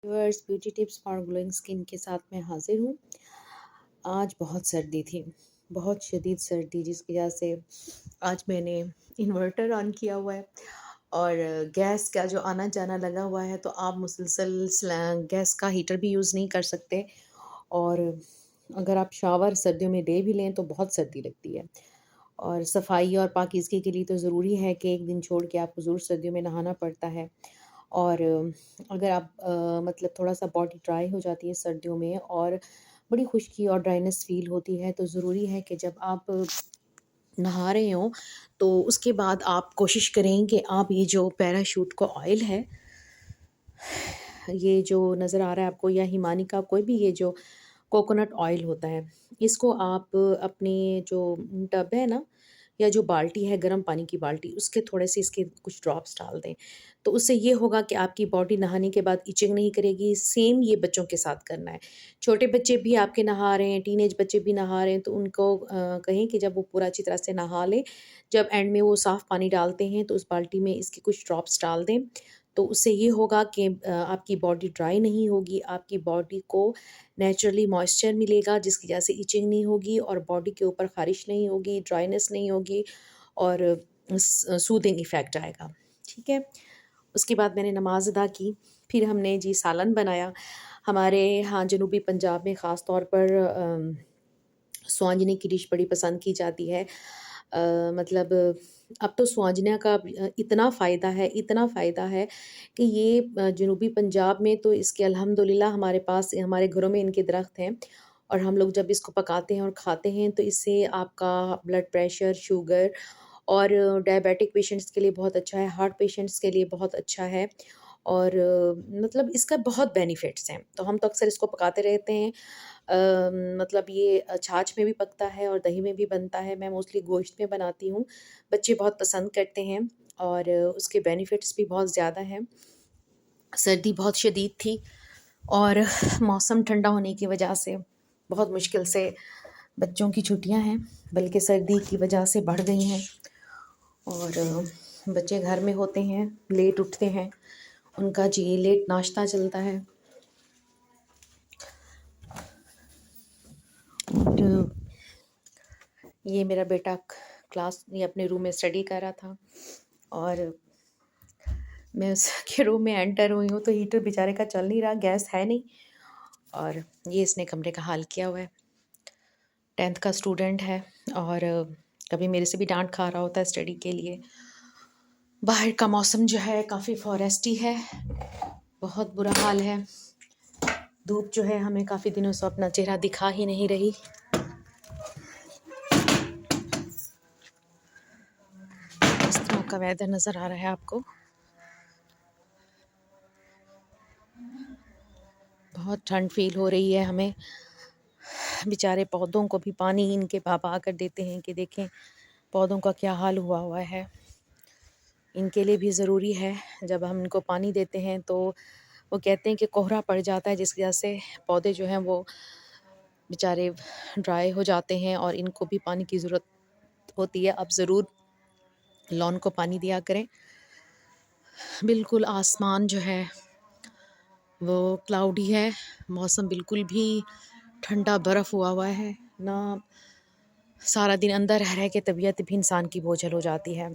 Viewers, beauty tips for glowing skin के साथ मैं हाजिर हूँ। आज बहुत सर्दी थी, बहुत शदीद सर्दी, जिसकी वजह से आज मैंने इन्वर्टर ऑन किया हुआ है और गैस का जो आना जाना लगा हुआ है, तो आप मुसलसल गैस का हीटर भी यूज़ नहीं कर सकते। और अगर आप शावर सर्दियों में ले भी लें तो बहुत सर्दी लगती है। और सफाई और पाकीज़गी के लिए तो ज़रूरी है कि एक दिन छोड़ के आपको ज़रूर सर्दियों में नहाना पड़ता है। और अगर आप मतलब थोड़ा-सा बॉडी ड्राई हो जाती है सर्दियों में और बड़ी खुश्की और ड्राइनेस फ़ील होती है, तो ज़रूरी है कि जब आप नहा रहे हों, तो उसके बाद आप कोशिश करें कि आप ये जो पैराशूट का ऑयल है, ये जो नज़र आ रहा है आपको, या हिमानी का कोई भी ये जो कोकोनट ऑयल होता है, इसको आप अपनी जो टब है ना, या जो बाल्टी है गर्म पानी की बाल्टी, उसके थोड़े से इसके कुछ ड्रॉप्स डाल दें। तो उससे ये होगा कि आपकी बॉडी नहाने के बाद इचिंग नहीं करेगी। सेम ये बच्चों के साथ करना है। छोटे बच्चे भी आपके नहा रहे हैं, टीनेज बच्चे भी नहा रहे हैं, तो उनको कहें कि जब वो पूरा अच्छी तरह से नहा लें, जब एंड में वो साफ़ पानी डालते हैं तो उस बाल्टी में इसके कुछ ड्रॉप्स डाल दें। तो उससे ये होगा कि आपकी बॉडी ड्राई नहीं होगी, आपकी बॉडी को नेचुरली मॉइस्चर मिलेगा, जिसकी वजह से इचिंग नहीं होगी और बॉडी के ऊपर ख़ारिश नहीं होगी, ड्राइनेस नहीं होगी और सूदिंग इफ़ेक्ट आएगा। ठीक है? उसके बाद मैंने नमाज़ अदा की, फिर हमने जी सालन बनाया। हमारे यहाँ जनूबी पंजाब में ख़ास तौर पर स्वांजनी की डिश बड़ी पसंद की जाती है। मतलब अब तो स्वांजना का इतना फ़ायदा है कि ये जनूबी पंजाब में तो इसके अल्हम्दुलिल्लाह हमारे पास हमारे घरों में इनके दरख्त हैं। और हम लोग जब इसको पकाते हैं और खाते हैं, तो इससे आपका ब्लड प्रेशर, शुगर और डायबिटिक पेशेंट्स के लिए बहुत अच्छा है, हार्ट पेशेंट्स के लिए बहुत अच्छा है। और मतलब इसका बहुत बेनिफिट्स हैं। तो हम तो अक्सर इसको पकाते रहते हैं। मतलब ये छाछ में भी पकता है और दही में भी बनता है। मैं मोस्टली गोश्त में बनाती हूँ। बच्चे बहुत पसंद करते हैं और उसके बेनिफिट्स भी बहुत ज़्यादा हैं। सर्दी बहुत शदीद थी और मौसम ठंडा होने की वजह से बहुत मुश्किल से बच्चों की छुट्टियां हैं, बल्कि सर्दी की वजह से बढ़ गई हैं। और बच्चे घर में होते हैं, लेट उठते हैं, उनका जी लेट नाश्ता चलता है। और ये मेरा बेटा क्लास ये अपने रूम में स्टडी कर रहा था और मैं उसके रूम में एंटर हुई हूँ, तो हीटर बेचारे का चल नहीं रहा, गैस है नहीं। और ये इसने कमरे का हाल किया हुआ है। 10th का स्टूडेंट है और कभी मेरे से भी डांट खा रहा होता है स्टडी के लिए। बाहर का मौसम जो है काफ़ी फॉरेस्टी है, बहुत बुरा हाल है। धूप जो है हमें काफ़ी दिनों से अपना चेहरा दिखा ही नहीं रही। इस तरह का वेदर नज़र आ रहा है आपको। बहुत ठंड फील हो रही है हमें। बेचारे पौधों को भी पानी इनके पापा कर देते हैं कि देखें पौधों का क्या हाल हुआ हुआ है। इनके लिए भी ज़रूरी है, जब हम इनको पानी देते हैं तो वो कहते हैं कि कोहरा पड़ जाता है, जिसकी वजह से पौधे जो हैं वो बेचारे ड्राई हो जाते हैं और इनको भी पानी की ज़रूरत होती है। आप ज़रूर लॉन को पानी दिया करें। बिल्कुल आसमान जो है वो क्लाउडी है, मौसम बिल्कुल भी ठंडा बर्फ़ हुआ हुआ है ना। सारा दिन अंदर रह रह के तबीयत भी इंसान की बोझल हो जाती है।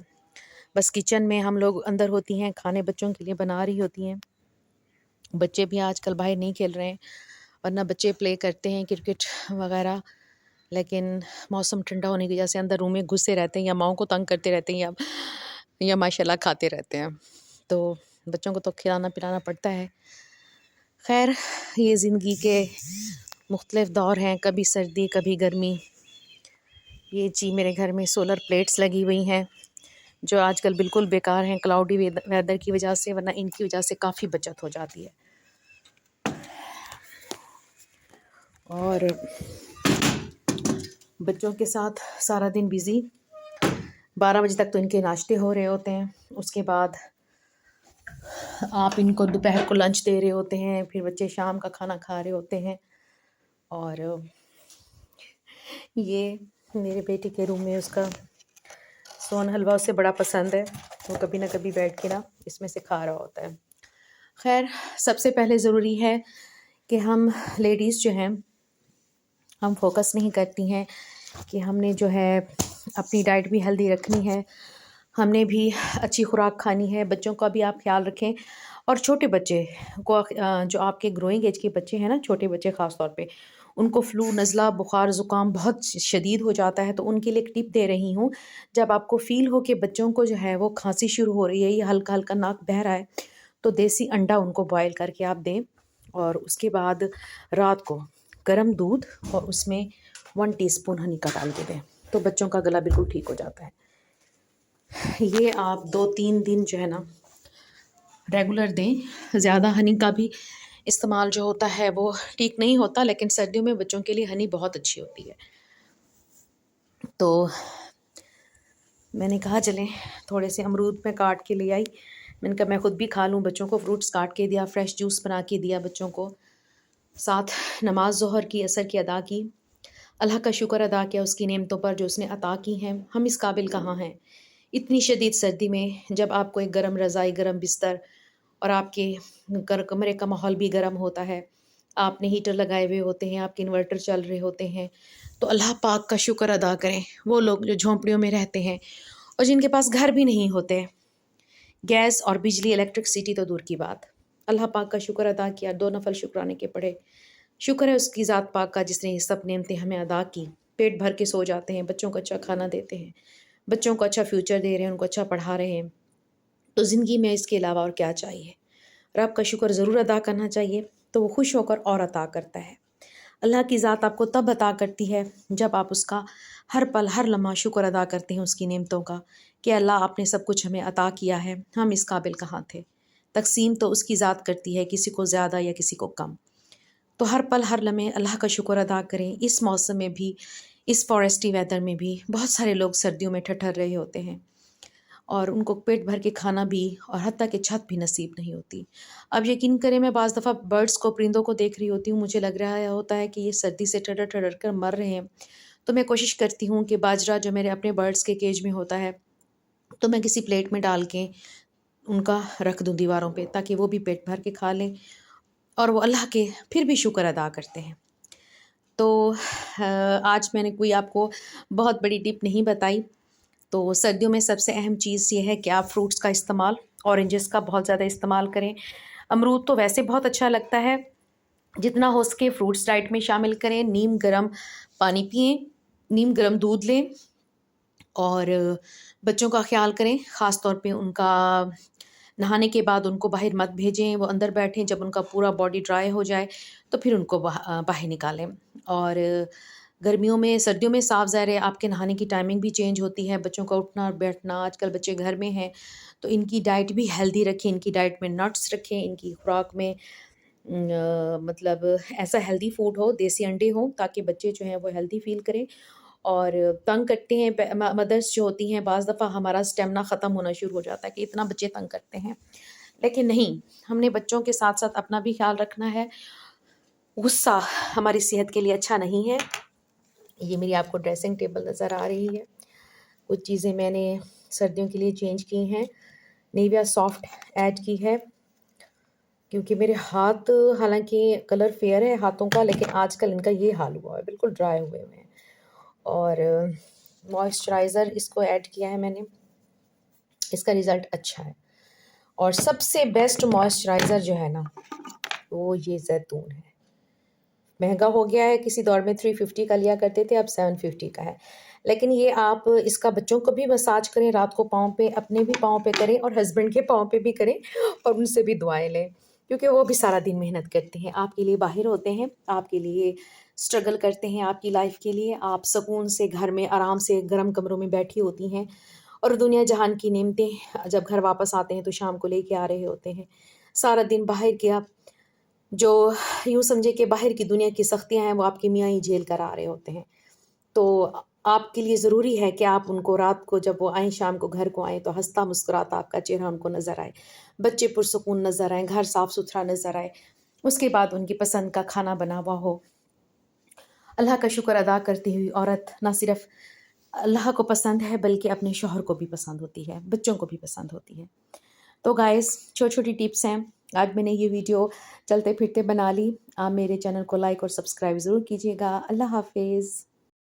बस किचन में हम लोग अंदर होती हैं, खाने बच्चों के लिए बना रही होती हैं। बच्चे भी आजकल बाहर नहीं खेल रहे हैं, वरना बच्चे प्ले करते हैं क्रिकेट वगैरह। लेकिन मौसम ठंडा होने की वजह से अंदर रूम में घुसे रहते हैं, या माँओं को तंग करते रहते हैं, या माशाल्लाह खाते रहते हैं। तो बच्चों को तो खिलाना पिलाना पड़ता है। खैर, ये ज़िंदगी के मुख्तलिफ़ दौर हैं, कभी सर्दी कभी गर्मी। ये जी मेरे घर में सोलर प्लेट्स लगी हुई हैं, जो आजकल बिल्कुल बेकार हैं क्लाउडी वेदर की वजह से, वरना इनकी वजह से काफ़ी बचत हो जाती है। और बच्चों के साथ सारा दिन बिज़ी, 12 बजे तक तो इनके नाश्ते हो रहे होते हैं। उसके बाद आप इनको दोपहर को लंच दे रहे होते हैं, फिर बच्चे शाम का खाना खा रहे होते हैं। और ये मेरे बेटे के रूम में उसका सोन हलवा उसे बड़ा पसंद है, वो कभी ना कभी बैठ के ना इसमें से खा रहा होता है। खैर, सबसे पहले ज़रूरी है कि हम लेडीज़ जो हैं, हम फोकस नहीं करती हैं कि हमने जो है अपनी डाइट भी हेल्दी रखनी है, हमने भी अच्छी खुराक खानी है। बच्चों का भी आप ख्याल रखें, और छोटे बच्चे को जो आपके ग्रोइंग एज के बच्चे हैं ना, छोटे बच्चे ख़ास तौर पे, उनको फ्लू, नज़ला, बुखार, ज़ुकाम बहुत शदीद हो जाता है। तो उनके लिए एक टिप दे रही हूँ, जब आपको फ़ील हो कि बच्चों को जो है वो खांसी शुरू हो रही है या हल्का हल्का नाक बह रहा है, तो देसी अंडा उनको बॉयल करके आप दें, और उसके बाद रात को गर्म दूध और उसमें 1 टीस्पून हनी का डाल के दें, तो बच्चों का गला बिल्कुल ठीक हो जाता है। ये आप 2-3 दिन जो है ना रेगुलर दें। ज़्यादा हनी का भी इस्तेमाल जो होता है वो ठीक नहीं होता, लेकिन सर्दियों में बच्चों के लिए हनी बहुत अच्छी होती है। तो मैंने कहा चलें थोड़े से अमरूद मैं काट के ले आई। मैंने कहा मैं ख़ुद भी खा लूँ, बच्चों को फ्रूट्स काट के दिया, फ्रेश जूस बना के दिया बच्चों को, साथ नमाज ज़ोहर की, असर की अदा की, अल्लाह का शुक्र अदा किया उसकी नेमतों पर जो उसने अता की हैं। हम इस काबिल कहाँ हैं इतनी शदीद सर्दी में, जब आपको एक गर्म रज़ाई, गर्म बिस्तर, और आपके कमरे का माहौल भी गर्म होता है, आपने हीटर लगाए हुए होते हैं, आपके इन्वर्टर चल रहे होते हैं। तो अल्लाह पाक का शुक्र अदा करें वो लोग जो झोंपड़ियों में रहते हैं और जिनके पास घर भी नहीं होते, गैस और बिजली, इलेक्ट्रिसिटी तो दूर की बात। अल्लाह पाक का शुक्र अदा किया, 2 नफल शुक्राने के पढ़े। शुक्र है उसकी ज़ात पाक का जिसने ये सब नेमतें हमें अदा की। पेट भर के सो जाते हैं, बच्चों को अच्छा खाना देते हैं, बच्चों को अच्छा फ्यूचर दे रहे हैं, उनको अच्छा पढ़ा रहे हैं। तो ज़िंदगी में इसके अलावा और क्या चाहिए? रब का शुक्र ज़रूर अदा करना चाहिए, तो वो खुश होकर और अता करता है। अल्लाह की ज़ात आपको तब अता करती है जब आप उसका हर पल, हर लम्हा शुक्र अदा करते हैं उसकी नेमतों का, कि अल्लाह आपने सब कुछ हमें अता किया है, हम इस काबिल कहाँ थे। तक़सीम तो उसकी ज़ात करती है, किसी को ज़्यादा या किसी को कम। तो हर पल, हर लम्हे अल्लाह का शुक्र अदा करें। इस मौसम में भी, इस फॉरेस्टी वेदर में भी बहुत सारे लोग सर्दियों में ठठर रहे होते हैं और उनको पेट भर के खाना भी और हत्ता कि छत भी नसीब नहीं होती। अब यकीन करें, मैं बाज़ दफ़ा बर्ड्स को, परिंदों को देख रही होती हूँ, मुझे लग रहा होता है कि ये सर्दी से ठठर-ठठर कर मर रहे हैं। तो मैं कोशिश करती हूँ कि बाजरा जो मेरे अपने बर्ड्स के केज में होता है, तो मैं किसी प्लेट में डाल के उनका रख दूँ दीवारों पे, ताकि वो भी पेट भर के खा लें और वो अल्लाह के फिर भी शुक्र अदा करते हैं। तो आज मैंने कोई आपको बहुत बड़ी टिप नहीं बताई। तो सर्दियों में सबसे अहम चीज़ ये है कि आप फ्रूट्स का इस्तेमाल, ऑरेंजेस का बहुत ज़्यादा इस्तेमाल करें। अमरूद तो वैसे बहुत अच्छा लगता है, जितना हो सके फ्रूट्स डाइट में शामिल करें। नीम गर्म पानी पिएँ, नीम गर्म दूध लें और बच्चों का ख़्याल करें, ख़ास तौर पे उनका नहाने के बाद उनको बाहर मत भेजें, वो अंदर बैठें। जब उनका पूरा बॉडी ड्राई हो जाए तो फिर उनको बाहर निकालें। और गर्मियों में, सर्दियों में साफ़ ज़ाहिर है आपके नहाने की टाइमिंग भी चेंज होती है, बच्चों का उठना और बैठना। आजकल बच्चे घर में हैं, तो इनकी डाइट भी हेल्दी रखें, इनकी डाइट में नट्स रखें, इनकी खुराक में मतलब ऐसा हेल्दी फूड हो, देसी अंडे हों, ताकि बच्चे जो हैं वो हेल्दी फ़ील करें। और तंग करते हैं मदर्स जो होती हैं, बाज़ दफ़ा हमारा स्टेमिना ख़त्म होना शुरू हो जाता है कि इतना बच्चे तंग करते हैं, लेकिन नहीं, हमने बच्चों के साथ साथ अपना भी ख्याल रखना है। गुस्सा हमारी सेहत के लिए अच्छा नहीं है। ये मेरी आपको ड्रेसिंग टेबल नज़र आ रही है। कुछ चीज़ें मैंने सर्दियों के लिए चेंज की हैं। निविया सॉफ्ट ऐड की है, क्योंकि मेरे हाथ, हालांकि कलर फेयर है हाथों का, लेकिन आजकल इनका ये हाल हुआ है, बिल्कुल ड्राई हुए हुए हैं। और मॉइस्चराइज़र इसको ऐड किया है मैंने, इसका रिज़ल्ट अच्छा है। और सबसे बेस्ट मॉइस्चराइज़र जो है ना, वो ये ज़ैतून है। महंगा हो गया है, किसी दौर में 350 का लिया करते थे, अब 750 का है। लेकिन ये आप इसका बच्चों को भी मसाज करें, रात को पाँव पे, अपने भी पाँव पे करें और हस्बैंड के पाँव पे भी करें और उनसे भी दुआएं लें, क्योंकि वो भी सारा दिन मेहनत करते हैं, आपके लिए बाहर होते हैं, आपके लिए स्ट्रगल करते हैं, आपकी लाइफ के लिए। आप सुकून से घर में आराम से गर्म कमरों में बैठी होती हैं और दुनिया जहान की नेमतें जब घर वापस आते हैं तो शाम को लेके आ रहे होते हैं। सारा दिन बाहर के, आप जो यूँ समझे कि बाहर की दुनिया की सख्तियाँ हैं वो आपके मियाँ ही झेल कर आ रहे होते हैं। तो आपके लिए ज़रूरी है कि आप उनको रात को जब वो आएँ, शाम को घर को आएँ, तो हँसता मुस्कुराता आपका चेहरा उनको नज़र आए, बच्चे पुरसुकून नज़र आएँ, घर साफ़-सुथरा नज़र आए। उसके बाद उनकी पसंद का खाना बना हुआ हो। अल्लाह का शुक्र अदा करती हुई औरत ना सिर्फ़ अल्लाह को पसंद है, बल्कि अपने शौहर को भी पसंद होती है, बच्चों को भी पसंद होती है। तो गाइस, छोटी-छोटी टिप्स हैं, आज मैंने ये वीडियो चलते फिरते बना ली। आप मेरे चैनल को लाइक और सब्सक्राइब ज़रूर कीजिएगा। अल्लाह हाफ़िज़।